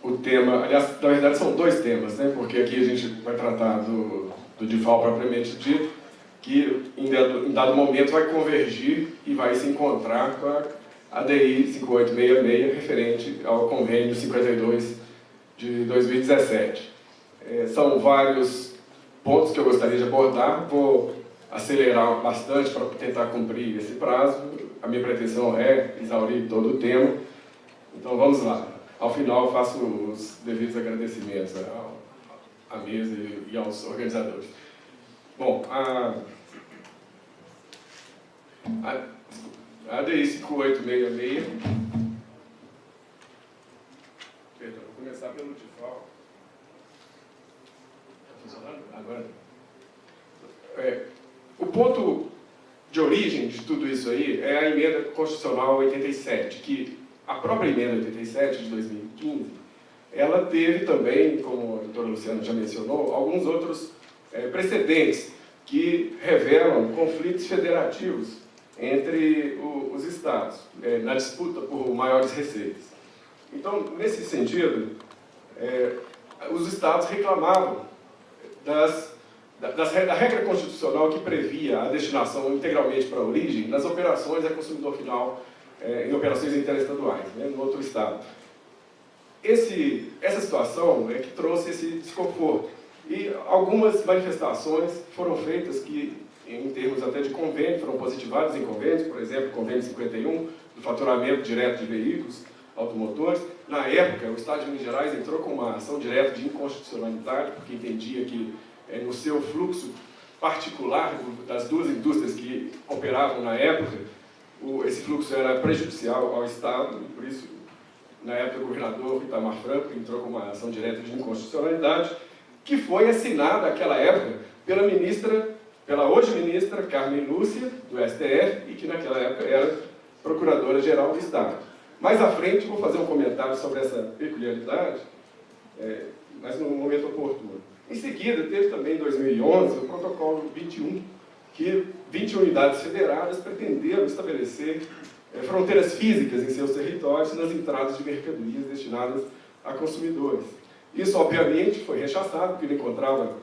o tema, aliás, na verdade são dois temas, né? Porque aqui a gente vai tratar do DIFAL propriamente dito, que em dado momento vai convergir e vai se encontrar com a ADI 5866, referente ao convênio 52 de 2017. São vários pontos que eu gostaria de abordar, vou acelerar bastante para tentar cumprir esse prazo. A minha pretensão é exaurir todo o tema, então vamos lá. Ao final, faço os devidos agradecimentos à mesa e aos organizadores. Bom, a ADI 5866... Perdão, vou começar pelo DIFAL. Está funcionando? Agora? O ponto de origem de tudo isso aí é a emenda constitucional 87, que a própria emenda 87 de 2015, ela teve também, como a doutora Luciana já mencionou, alguns outros precedentes que revelam conflitos federativos entre os estados, na disputa por maiores receitas. Então, nesse sentido, os estados reclamavam da regra constitucional que previa a destinação integralmente para a origem nas operações a consumidor final, em operações interestaduais, né, no outro estado. Essa situação é que trouxe esse desconforto. E algumas manifestações foram feitas que, em termos até de convênio, foram positivadas em convênios, por exemplo, o convênio 51, do faturamento direto de veículos automotores. Na época, o Estado de Minas Gerais entrou com uma ação direta de inconstitucionalidade, porque entendia que, no seu fluxo particular das duas indústrias que operavam na época, esse fluxo era prejudicial ao Estado, e por isso, na época, o governador Itamar Franco entrou com uma ação direta de inconstitucionalidade, que foi assinada naquela época pela hoje ministra Carmen Lúcia, do STF, e que naquela época era procuradora-geral do Estado. Mais à frente, vou fazer um comentário sobre essa peculiaridade, mas num momento oportuno. Em seguida, teve também, em 2011, o protocolo 21, que 20 unidades federadas pretenderam estabelecer fronteiras físicas em seus territórios nas entradas de mercadorias destinadas a consumidores. Isso, obviamente, foi rechaçado, porque não encontrava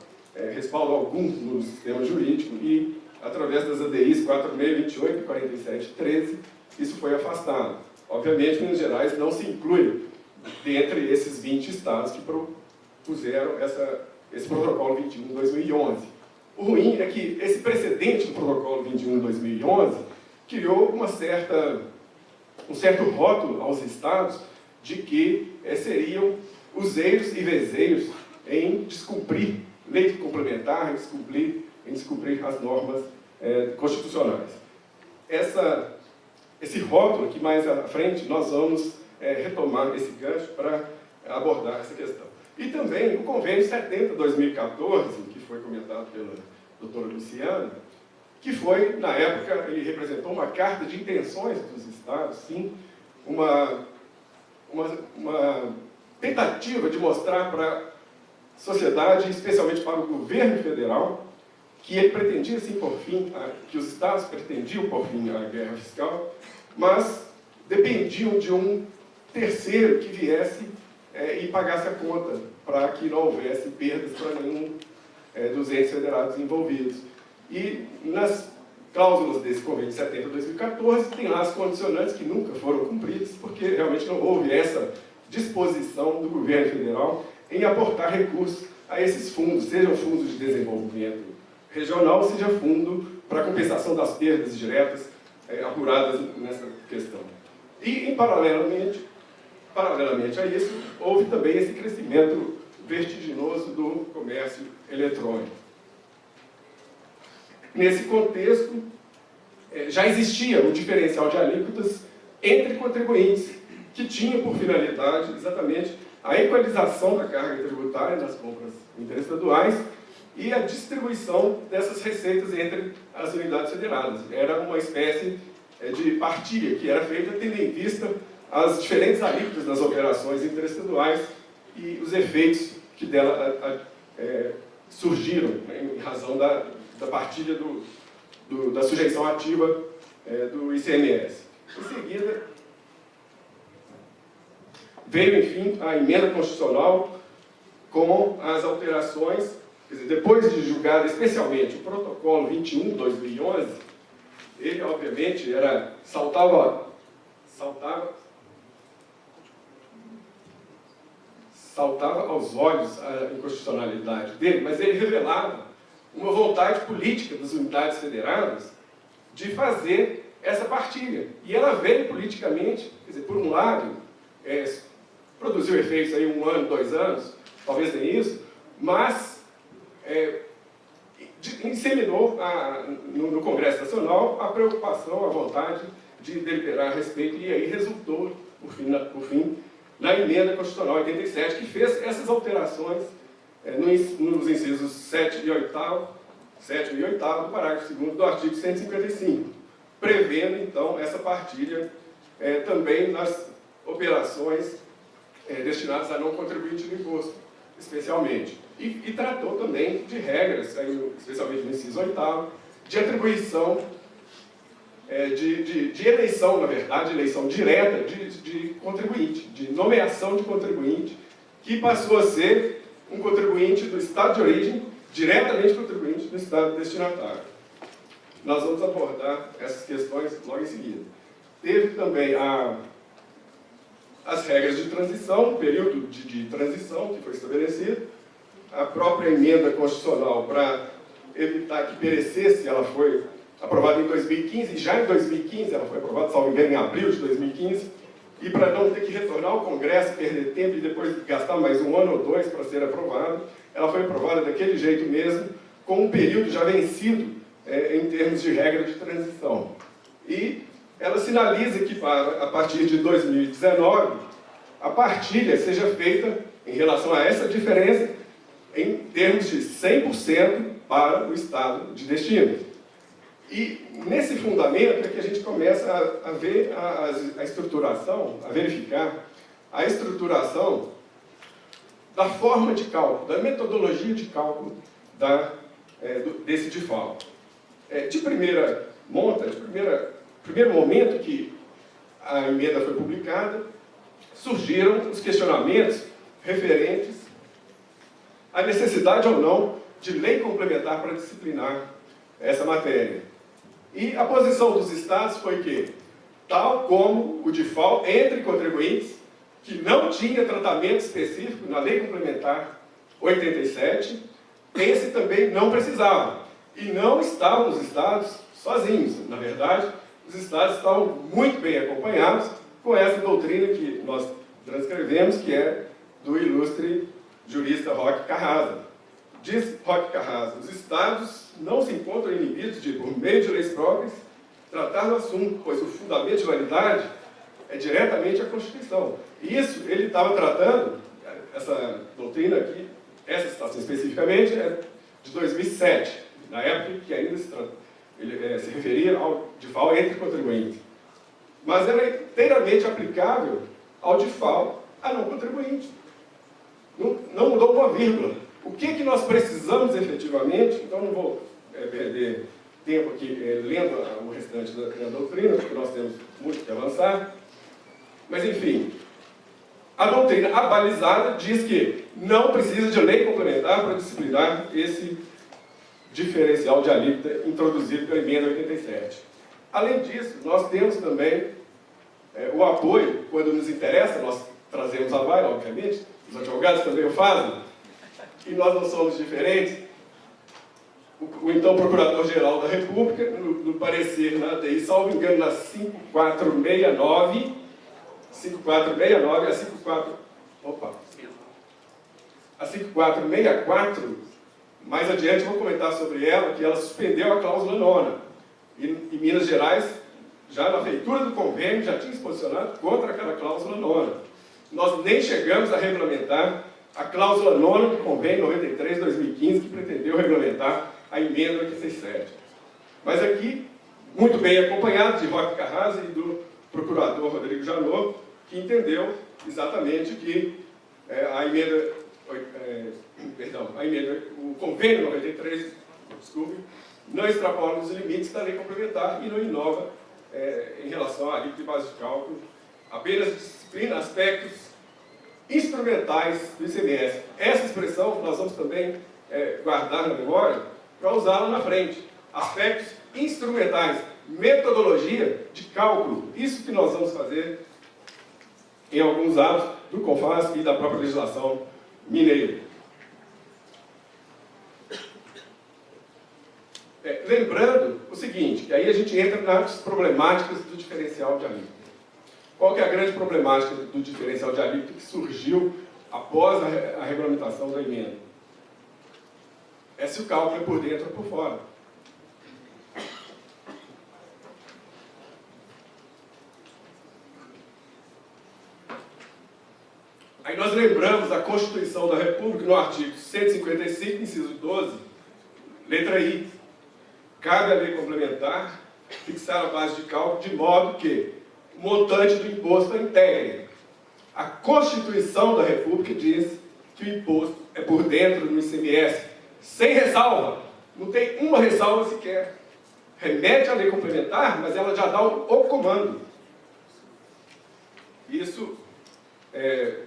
respaldo algum no sistema jurídico e, através das ADIs 4628 e 4713, isso foi afastado. Obviamente, Minas Gerais não se inclui dentre esses 20 estados que propuseram esse protocolo 21 de 2011. O ruim é que esse precedente do protocolo 21 de 2011 criou um certo rótulo aos estados de que seriam useiros e vezeiros em descumprir lei complementar, em descumprir as normas constitucionais. Esse rótulo, que mais à frente nós vamos retomar esse gancho para abordar essa questão. E também o convênio 70/2014, que foi comentado pela doutora Luciana, que foi, na época, ele representou uma carta de intenções dos estados, sim, uma tentativa de mostrar para a sociedade, especialmente para o governo federal, que ele pretendia, sim, por fim, que os estados pretendiam, por fim, a guerra fiscal, mas dependiam de um terceiro que viesse e pagasse a conta, para que não houvesse perdas para nenhum dos entes federados envolvidos. E nas cláusulas desse convênio de 70/2014, tem lá as condicionantes que nunca foram cumpridas, porque realmente não houve essa disposição do governo federal em aportar recursos a esses fundos, sejam fundos de desenvolvimento regional, seja fundo para compensação das perdas diretas apuradas nessa questão. E, paralelamente a isso, houve também esse crescimento vertiginoso do comércio eletrônico. Nesse contexto, já existia um diferencial de alíquotas entre contribuintes, que tinha por finalidade exatamente a equalização da carga tributária nas compras interestaduais e a distribuição dessas receitas entre as unidades federadas. Era uma espécie de partilha que era feita tendo em vista as diferentes alíquotas nas operações interestaduais e os efeitos que dela surgiram em razão da partilha da sujeição ativa do ICMS. Em seguida, veio, enfim, a emenda constitucional com as alterações, quer dizer, depois de julgado especialmente o protocolo 21/2011, ele, obviamente, saltava aos olhos a inconstitucionalidade dele, mas ele revelava uma vontade política das unidades federadas de fazer essa partilha. E ela veio politicamente, quer dizer, por um lado, produziu efeitos aí 1 ano, 2 anos, talvez nem isso, mas inseminou no Congresso Nacional a preocupação, a vontade de deliberar a respeito, e aí resultou, por fim, na emenda constitucional 87, que fez essas alterações nos incisos 7 e 8 do parágrafo 2º do artigo 155, prevendo, então, essa partilha também nas operações destinadas a não contribuinte do imposto, especialmente. E tratou também de regras, especialmente no inciso 8º, de atribuição, de eleição, na verdade, eleição direta de contribuinte, de nomeação de contribuinte, que passou a ser um contribuinte do estado de origem, diretamente contribuinte do estado destinatário. Nós vamos abordar essas questões logo em seguida. Teve também as regras de transição, o período de transição que foi estabelecido, a própria emenda constitucional para evitar que perecesse, ela foi aprovada em 2015, e já em 2015, ela foi aprovada, salvo engano, em abril de 2015, e para não ter que retornar ao Congresso, perder tempo e depois gastar mais 1 ano ou 2 para ser aprovada, ela foi aprovada daquele jeito mesmo, com um período já vencido em termos de regra de transição. E ela sinaliza que, a partir de 2019, a partilha seja feita, em relação a essa diferença, em termos de 100% para o estado de destino. E nesse fundamento é que a gente começa a ver a estruturação, a verificar a estruturação da forma de cálculo, da metodologia de cálculo desse default. De primeiro momento que a emenda foi publicada, surgiram os questionamentos referentes à necessidade ou não de lei complementar para disciplinar essa matéria. E a posição dos estados foi que, tal como o default entre contribuintes, que não tinha tratamento específico na lei complementar 87, esse também não precisava. E não estavam os estados sozinhos. Na verdade, os estados estavam muito bem acompanhados com essa doutrina que nós transcrevemos, que é do ilustre jurista Roque Carrasa. Diz Roque Carrasa: os estados não se encontram inibidos de, por meio de leis próprias, tratar do assunto, pois o fundamento de validade é diretamente a Constituição. E isso ele estava tratando, essa doutrina aqui, essa citação especificamente, é de 2007, na época que ainda se referia ao default entre contribuintes. Mas ela é inteiramente aplicável ao default a não contribuinte. Não mudou uma vírgula. O que nós precisamos efetivamente, então não vou perder tempo aqui lendo o restante da doutrina, porque nós temos muito que avançar, mas enfim, a doutrina abalizada diz que não precisa de lei complementar para disciplinar esse diferencial de alíquota introduzido pela emenda 87. Além disso, nós temos também o apoio, quando nos interessa, nós trazemos a baila, obviamente, os advogados também o fazem, e nós não somos diferentes. O então Procurador-Geral da República, no parecer na ADI, salvo engano, na 5469, a 5464, mais adiante eu vou comentar sobre ela, que ela suspendeu a cláusula 9ª. E em Minas Gerais, já na feitura do convênio, já tinha se posicionado contra aquela cláusula 9ª. Nós nem chegamos a regulamentar a cláusula 9ª do convênio 93/2015, que pretendeu regulamentar a emenda 87. Mas aqui, muito bem acompanhado de Roque Carrasa e do procurador Rodrigo Janot, que entendeu exatamente que o convênio 93, não extrapola os limites da lei complementar e não inova em relação à alíquota de base de cálculo, apenas disciplina aspectos instrumentais do ICMS. Essa expressão nós vamos também guardar na memória para usá-la na frente. Aspectos instrumentais, metodologia de cálculo. Isso que nós vamos fazer em alguns atos do CONFAS e da própria legislação mineira. Lembrando o seguinte, que aí a gente entra nas problemáticas do diferencial de alíquota. Qual que é a grande problemática do diferencial de alíquota que surgiu após a regulamentação da emenda? É se o cálculo é por dentro ou por fora. Aí nós lembramos a Constituição da República no artigo 155, inciso 12, letra I. Cabe à lei complementar fixar a base de cálculo de modo que o montante do imposto é integre. A Constituição da República diz que o imposto é por dentro do ICMS, sem ressalva. Não tem uma ressalva sequer. Remete à lei complementar, mas ela já dá o comando. Isso é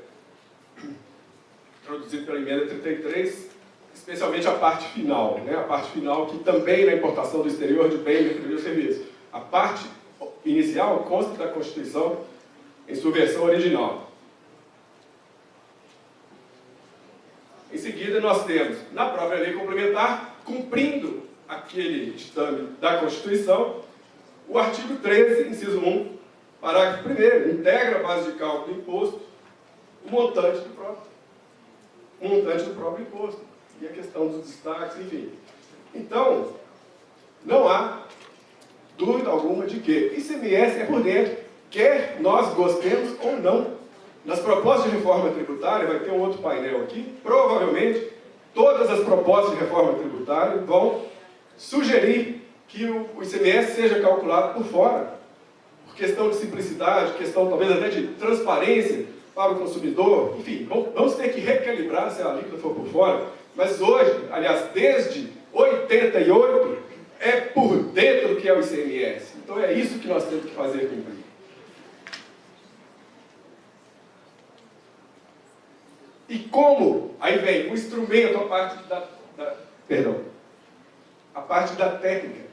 introduzido pela emenda 33, especialmente a parte final, né? A parte final que também na importação do exterior de bens, mercadoria e serviços. A parte inicial consta da Constituição em sua versão original. Em seguida, nós temos, na própria lei complementar, cumprindo aquele ditame da Constituição, o artigo 13, inciso 1, parágrafo 1º, integra a base de cálculo do imposto o montante do próprio imposto. E a questão dos destaques, enfim. Então, não há dúvida alguma de que ICMS é por dentro, quer nós gostemos ou não. Nas propostas de reforma tributária, vai ter um outro painel aqui, provavelmente todas as propostas de reforma tributária vão sugerir que o ICMS seja calculado por fora, por questão de simplicidade, questão talvez até de transparência para o consumidor, enfim, vamos ter que recalibrar se a alíquota for por fora, mas hoje, aliás, desde 88, é por dentro que é o ICMS. Então é isso que nós temos que fazer cumprir. E como, aí vem o instrumento, a parte da técnica.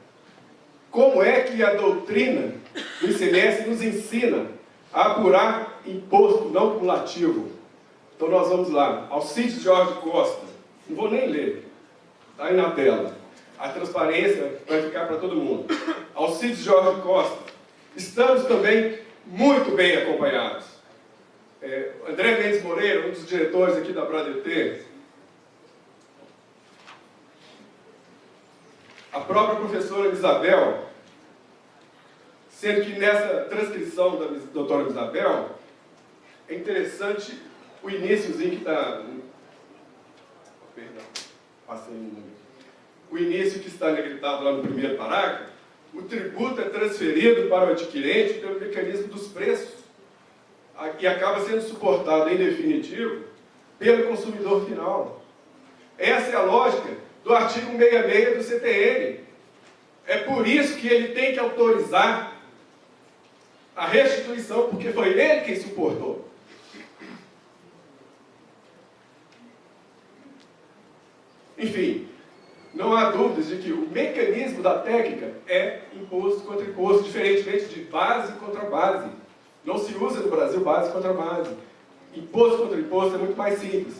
Como é que a doutrina do ICMS nos ensina a apurar imposto não cumulativo? Então nós vamos lá, Alcides Jorge Costa, não vou nem ler, está aí na tela. A transparência vai ficar para todo mundo. Alcides Jorge Costa, estamos também muito bem acompanhados. André Mendes Moreira, um dos diretores aqui da Bradet, a própria professora Isabel, sendo que nessa transcrição da doutora Isabel, é interessante o iníciozinho que está... Perdão, passei um número. O início que está negritado lá no primeiro parágrafo, o tributo é transferido para o adquirente pelo mecanismo dos preços e acaba sendo suportado em definitivo pelo consumidor final. Essa é a lógica do artigo 66 do CTN. É por isso que ele tem que autorizar a restituição, porque foi ele quem suportou. Enfim, não há dúvidas de que o mecanismo da técnica é imposto contra imposto, diferentemente de base contra base. Não se usa no Brasil base contra base. Imposto contra imposto é muito mais simples.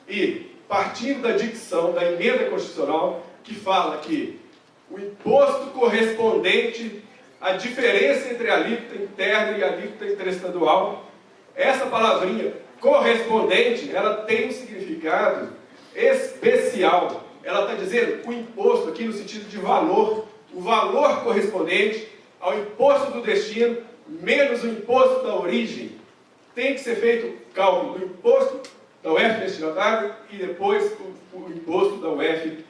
E, partindo da dicção da emenda constitucional, que fala que o imposto correspondente à diferença entre a alíquota interna e a alíquota interestadual, essa palavrinha correspondente, ela tem um significado especial. Ela está dizendo o imposto aqui no sentido de valor, o valor correspondente ao imposto do destino menos o imposto da origem. Tem que ser feito o cálculo do imposto da UF destinatário e depois o imposto da UF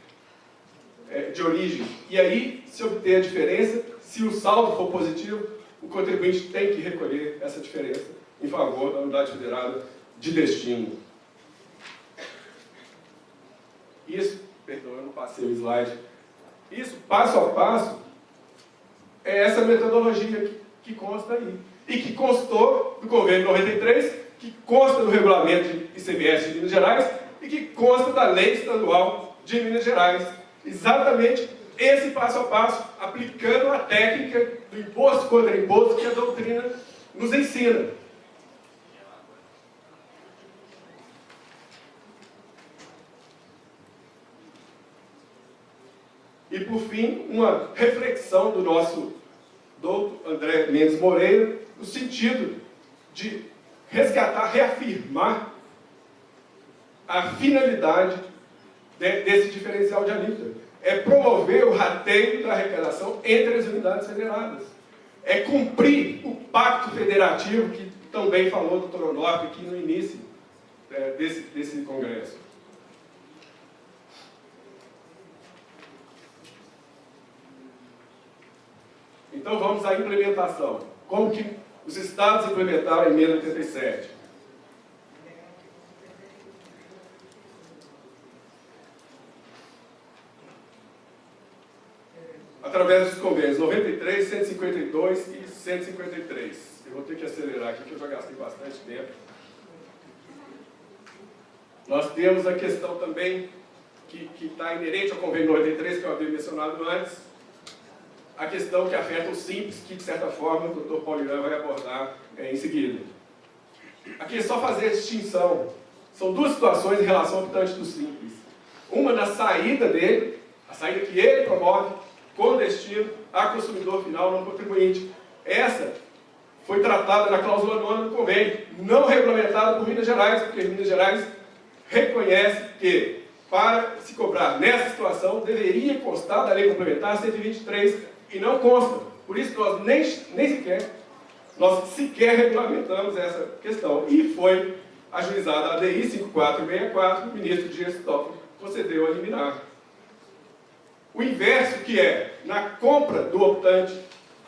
de origem. E aí, se obter a diferença, se o saldo for positivo, o contribuinte tem que recolher essa diferença em favor da unidade federada de destino. Isso, perdão, eu não passei o slide. Isso, passo a passo, é essa metodologia que consta aí. E que constou do convênio 93 que consta do regulamento de ICMS de Minas Gerais e que consta da lei estadual de Minas Gerais. Exatamente esse passo a passo, aplicando a técnica do imposto contra imposto que a doutrina nos ensina. E, por fim, uma reflexão do nosso doutor André Mendes Moreira, no sentido de resgatar, reafirmar a finalidade desse diferencial de alíquota. É promover o rateio da arrecadação entre as unidades federadas. É cumprir o pacto federativo que também falou o doutor Onofre aqui no início desse congresso. Então vamos à implementação. Como que os estados implementaram a emenda 87? Através dos convênios 93, 152 e 153. Eu vou ter que acelerar aqui, porque eu já gastei bastante tempo. Nós temos a questão também que está inerente ao convênio 93, que eu havia mencionado antes, a questão que afeta o Simples, que, de certa forma, o doutor Paulian vai abordar em seguida. Aqui é só fazer a distinção. São duas situações em relação ao optante do Simples. Uma na saída dele, a saída que ele promove, com destino a consumidor final não contribuinte. Essa foi tratada na cláusula 9 do convênio, não regulamentada por Minas Gerais, porque Minas Gerais reconhece que, para se cobrar nessa situação, deveria constar da lei complementar 123, e não consta. Por isso que nós nem sequer regulamentamos essa questão. E foi ajuizada a ADI 5464, o ministro Dias Toffoli concedeu a liminar. O inverso, que é, na compra do optante,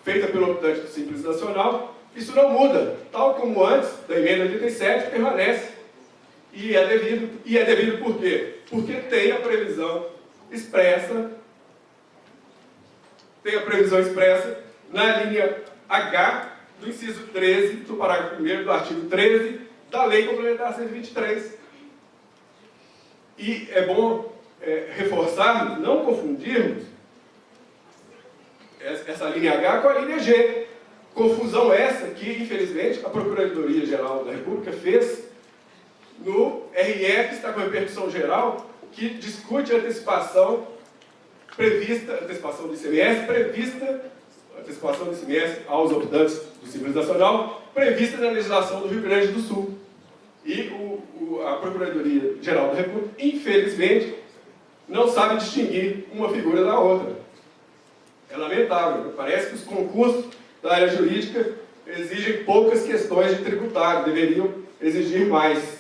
feita pelo optante do Simples Nacional, isso não muda. Tal como antes da emenda 87, permanece. E é devido por quê? Porque tem a previsão expressa, na linha H do inciso 13, do parágrafo 1º do artigo 13, da Lei Complementar 123. E é bom reforçarmos, não confundirmos essa linha H com a linha G. Confusão essa que, infelizmente, a Procuradoria-Geral da República fez no RF, está com repercussão geral, que discute a antecipação prevista, antecipação do ICMS aos optantes do Simples Nacional, prevista na legislação do Rio Grande do Sul. E a Procuradoria-Geral da República, infelizmente, não sabe distinguir uma figura da outra. É lamentável. Parece que os concursos da área jurídica exigem poucas questões de tributário, deveriam exigir mais.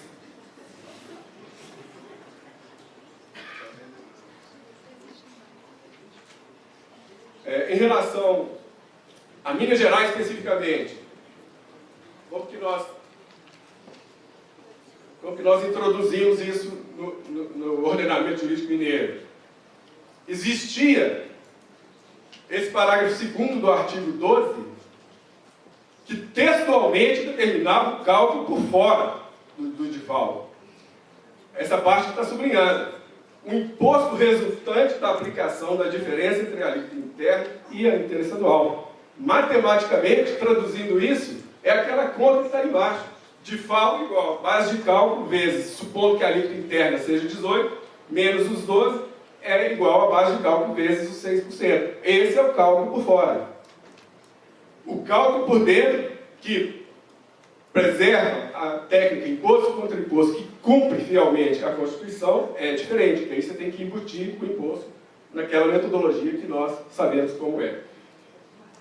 Em relação a Minas Gerais especificamente, como que nós introduzimos isso no ordenamento jurídico mineiro? Existia esse parágrafo 2º do artigo 12, que textualmente determinava o cálculo por fora do DIFAL. Essa parte está sublinhada. O imposto resultante da aplicação da diferença entre a alíquota interna e a interestadual. Matematicamente, traduzindo isso, é aquela conta que está embaixo. DIFAL igual a base de cálculo vezes, supondo que a alíquota interna seja 18, menos os 12, é igual a base de cálculo vezes os 6%. Esse é o cálculo por fora. O cálculo por dentro, que preserva a técnica imposto contra imposto, que cumpre fielmente a Constituição, é diferente. Aí você tem que embutir o imposto naquela metodologia que nós sabemos como é.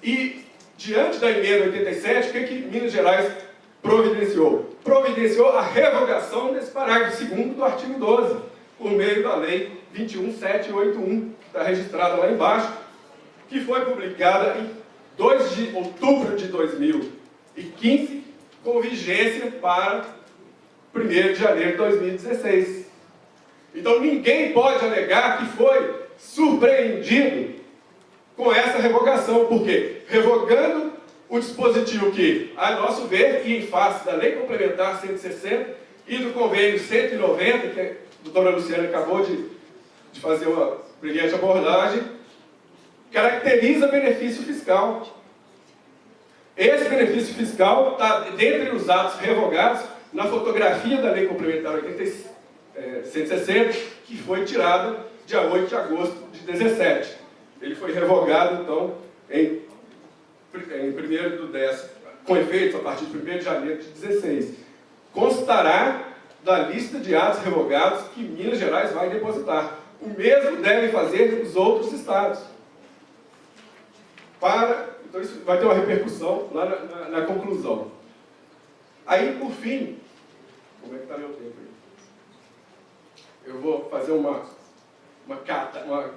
E, diante da emenda 87, o que Minas Gerais providenciou? Providenciou a revogação desse parágrafo 2º do artigo 12, por meio da Lei 21.781, que está registrada lá embaixo, que foi publicada em 2 de outubro de 2015, com vigência para 1º de janeiro de 2016. Então ninguém pode alegar que foi surpreendido com essa revogação, porque revogando o dispositivo que, a nosso ver, e em face da Lei Complementar 160 e do Convênio 190, que a doutora Luciana acabou de fazer uma brilhante abordagem, caracteriza benefício fiscal. Esse benefício fiscal está dentre os atos revogados na fotografia da Lei Complementar 160, que foi tirada dia 8 de agosto de 17. Ele foi revogado, então, em 1º/10, com efeitos a partir de 1º de janeiro de 16. Constará da lista de atos revogados que Minas Gerais vai depositar. O mesmo devem fazer os outros estados. Então isso vai ter uma repercussão lá na conclusão. Aí, por fim, como é que está meu tempo aí? Eu vou fazer uma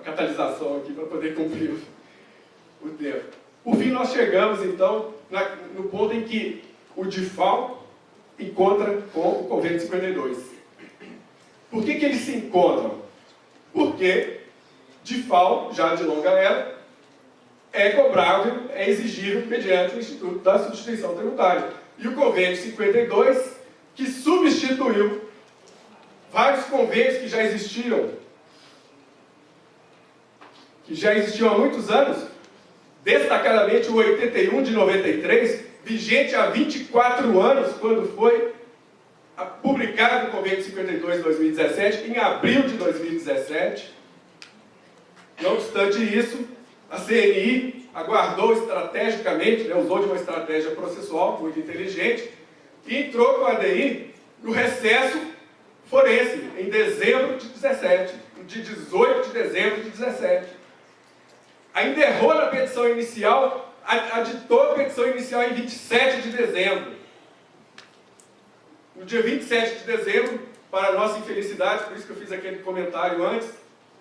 catalisação aqui para poder cumprir o tempo. Por fim, nós chegamos, então, no ponto em que o DIFAL encontra com o Convênio 52. Por que eles se encontram? Porque DIFAL, já de longa era, é cobrável, é exigível mediante o Instituto da Substituição Tributária. E o Convênio 52, que substituiu vários convênios que já existiam há muitos anos, destacadamente o 81 de 93, vigente há 24 anos, quando foi publicado o Convênio 52 de 2017, em abril de 2017. Não obstante isso, a CNI aguardou estrategicamente, usou de uma estratégia processual muito inteligente, e entrou com a ADI no recesso forense, em dezembro de 17, de 18 de dezembro de 17. Ainda errou na petição inicial, aditou a petição inicial em 27 de dezembro. No dia 27 de dezembro, para a nossa infelicidade, por isso que eu fiz aquele comentário antes,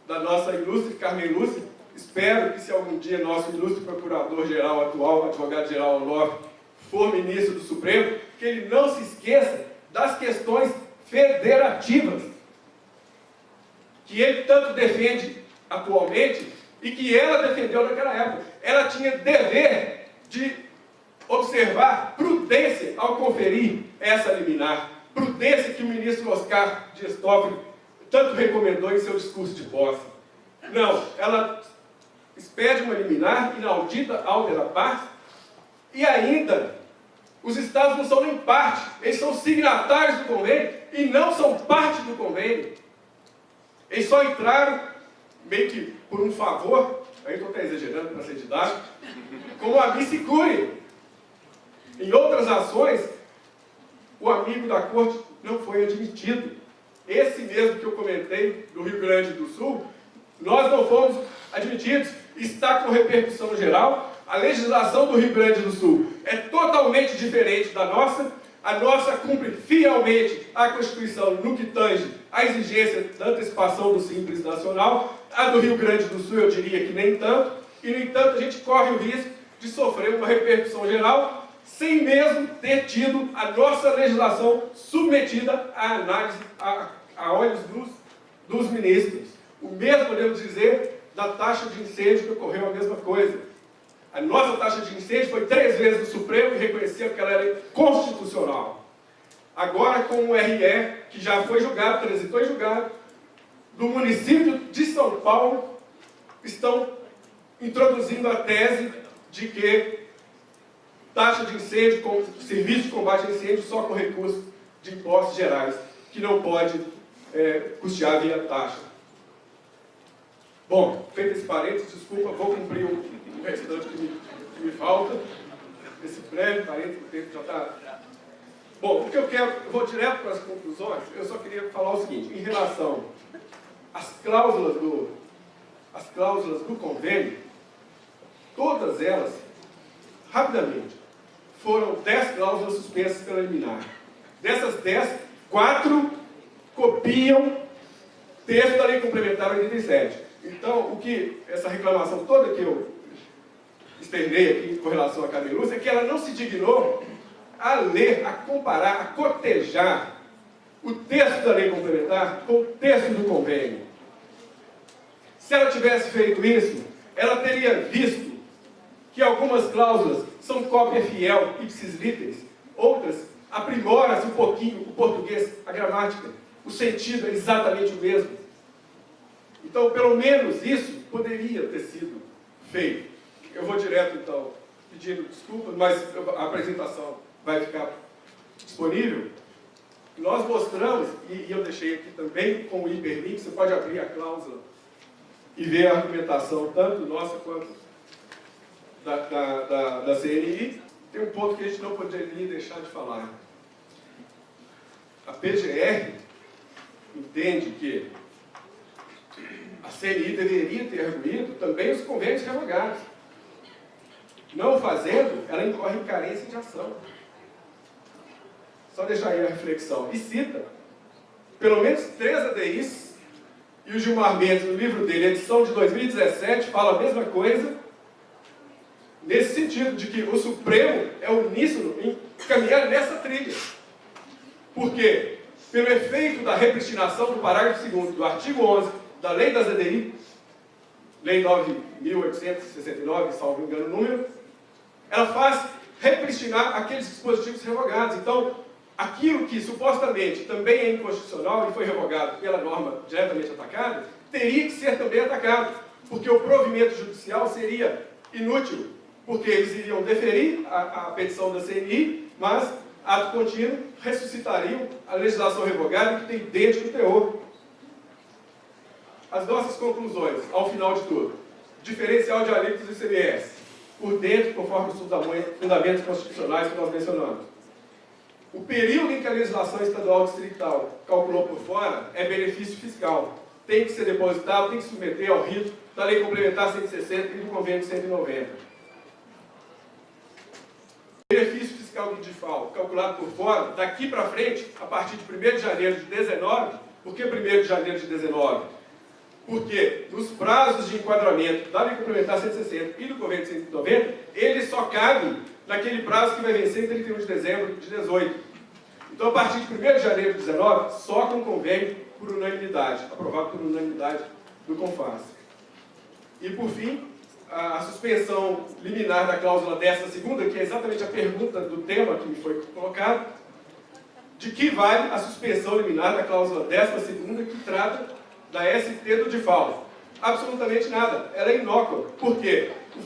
da nossa ilustre Carmen Lúcia, espero que se algum dia nosso ilustre procurador-geral atual, advogado-geral Onofre, for ministro do Supremo, que ele não se esqueça das questões federativas, que ele tanto defende atualmente, e que ela defendeu naquela época. Ela tinha dever de observar prudência ao conferir essa liminar. Prudência que o ministro Oscar Dias Toffoli tanto recomendou em seu discurso de posse. Não, ela expede uma liminar inaudita, altera parte, e ainda, os estados não são nem parte, eles são signatários do convênio e não são parte do convênio. Eles só entraram meio que por um favor, aí estou até exagerando para ser didático, como a Missicuri. Em outras ações, o amigo da corte não foi admitido. Esse mesmo que eu comentei, do Rio Grande do Sul, nós não fomos admitidos, está com repercussão geral. A legislação do Rio Grande do Sul é totalmente diferente da nossa. A nossa cumpre fielmente a Constituição no que tange a exigência da antecipação do Simples Nacional. A do Rio Grande do Sul, eu diria que nem tanto. E, no entanto, a gente corre o risco de sofrer uma repercussão geral sem mesmo ter tido a nossa legislação submetida à análise, a olhos dos ministros. O mesmo podemos dizer da taxa de incêndio, que ocorreu a mesma coisa. A nossa taxa de incêndio foi 3 vezes no Supremo e reconheceu que ela era constitucional. Agora, com o RE, que já foi julgado, transitou em julgado, do município de São Paulo, estão introduzindo a tese de que taxa de incêndio, serviço de combate a incêndio, só com recursos de impostos gerais, que não pode custear via taxa. Bom, feito esse parênteses, desculpa, vou cumprir o restante que me falta. Esse breve parênteses, o tempo já está... Bom, o que eu vou direto para as conclusões. Eu só queria falar o seguinte, em relação às cláusulas do convênio, todas elas, rapidamente, foram 10 cláusulas suspensas pela liminar. Dessas 10, 4 copiam texto da Lei Complementar 87. Então, essa reclamação toda que eu externei aqui com relação a Carmen Lúcia é que ela não se dignou a ler, a comparar, a cotejar o texto da Lei Complementar com o texto do convênio. Se ela tivesse feito isso, ela teria visto que algumas cláusulas são cópia fiel, ipsis literis. Outras, aprimora-se um pouquinho o português, a gramática. O sentido é exatamente o mesmo. Então, pelo menos isso poderia ter sido feito. Eu vou direto, então, pedindo desculpas, mas a apresentação vai ficar disponível. Nós mostramos, e eu deixei aqui também com o hiperlink, você pode abrir a cláusula e ver a argumentação, tanto nossa quanto da CNI. Tem um ponto que a gente não poderia deixar de falar. A PGR entende que a CNI deveria ter arguído também os convênios revogados. Não fazendo, ela incorre em carência de ação. Só deixar aí a reflexão. E cita pelo menos 3 ADIs, e o Gilmar Mendes, no livro dele, edição de 2017, fala a mesma coisa, nesse sentido de que o Supremo é uníssono em caminhar nessa trilha. Por quê? Pelo efeito da repristinação do parágrafo 2º do artigo 11 da Lei das ADI, Lei 9.869, salvo engano o número, ela faz repristinar aqueles dispositivos revogados. Então, aquilo que supostamente também é inconstitucional e foi revogado pela norma diretamente atacada, teria que ser também atacado, porque o provimento judicial seria inútil, porque eles iriam deferir a petição da CNI, mas, ato contínuo, ressuscitariam a legislação revogada que tem idêntico teor. As nossas conclusões, ao final de tudo: diferencial de alíquotas do ICMS, por dentro, conforme os fundamentos constitucionais que nós mencionamos. O período em que a legislação estadual distrital calculou por fora é benefício fiscal. Tem que ser depositado, tem que submeter ao rito da Lei Complementar 160 e do Convênio 190. Benefício fiscal do DIFAL, calculado por fora, daqui para frente, a partir de 1º de janeiro de 19, por que 1º de janeiro de 19? Porque nos prazos de enquadramento da Lei Complementar 160 e do Convênio 190, eles só cabem naquele prazo que vai vencer em 31 de dezembro de 18. Então, a partir de 1º de janeiro de 19, só com convênio por unanimidade, aprovado por unanimidade do CONFAS. E, por fim, a suspensão liminar da cláusula 12ª, que é exatamente a pergunta do tema que me foi colocado, de que vale a suspensão liminar da cláusula 12ª, que trata da ST do DIFAL? Absolutamente nada. Ela é inócua. Por quê? O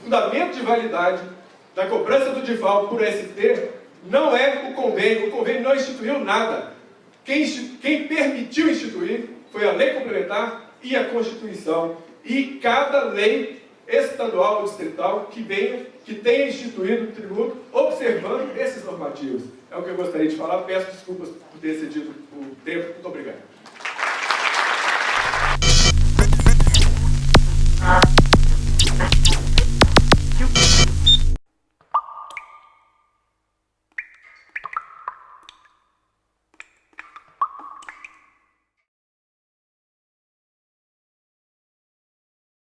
fundamento de validade da cobrança do DIFAL por ST não é o convênio. O convênio não instituiu nada. Quem permitiu instituir foi a Lei Complementar e a Constituição. E cada lei estadual ou distrital que tenha instituído o tributo observando esses normativos. É o que eu gostaria de falar. Peço desculpas por ter excedido o tempo. Muito obrigado.